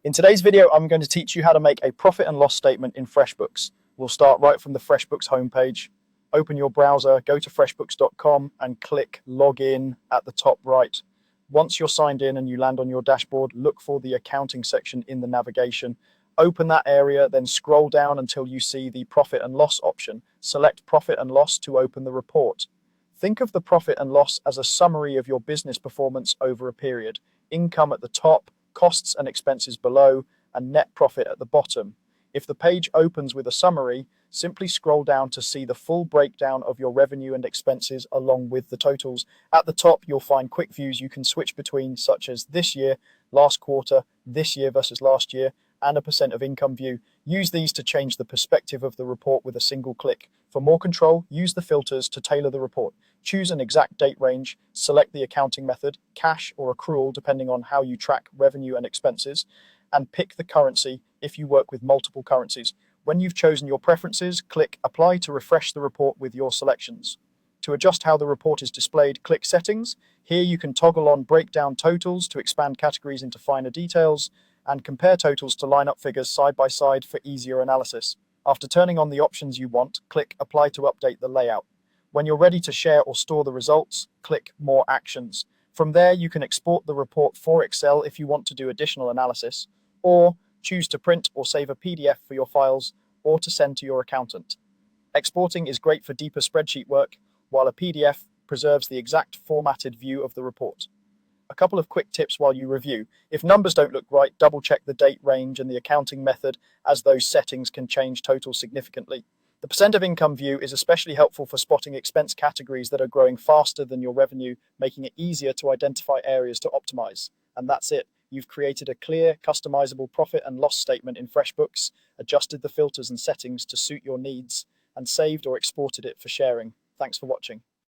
In today's video, I'm going to teach you how to make a profit and loss statement in FreshBooks. We'll start right from the FreshBooks homepage. Open your browser, go to freshbooks.com and click Login at the top right. Once you're signed in and you land on your dashboard, look for the accounting section in the navigation. Open that area, then scroll down until you see the profit and loss option. Select profit and loss to open the report. Think of the profit and loss as a summary of your business performance over a period. Income at the top, costs and expenses below, and net profit at the bottom. If the page opens with a summary, simply scroll down to see the full breakdown of your revenue and expenses along with the totals. At the top, you'll find quick views you can switch between, such as this year, last quarter, this year versus last year, and a percent of income view. Use these to change the perspective of the report with a single click. For more control, use the filters to tailor the report. Choose an exact date range, select the accounting method, cash or accrual depending on how you track revenue and expenses, and pick the currency if you work with multiple currencies. When you've chosen your preferences, click Apply to refresh the report with your selections. To adjust how the report is displayed, click Settings. Here you can toggle on Breakdown Totals to expand categories into finer details, and compare totals to line up figures side by side for easier analysis. After turning on the options you want, click Apply to update the layout. When you're ready to share or store the results, click More Actions. From there, you can export the report for Excel if you want to do additional analysis, or choose to print or save a PDF for your files or to send to your accountant. Exporting is great for deeper spreadsheet work, while a PDF preserves the exact formatted view of the report. A couple of quick tips while you review. If numbers don't look right, double check the date range and the accounting method, as those settings can change totals significantly. The percent of income view is especially helpful for spotting expense categories that are growing faster than your revenue, making it easier to identify areas to optimize. And that's it. You've created a clear, customizable profit and loss statement in FreshBooks, adjusted the filters and settings to suit your needs, and saved or exported it for sharing. Thanks for watching.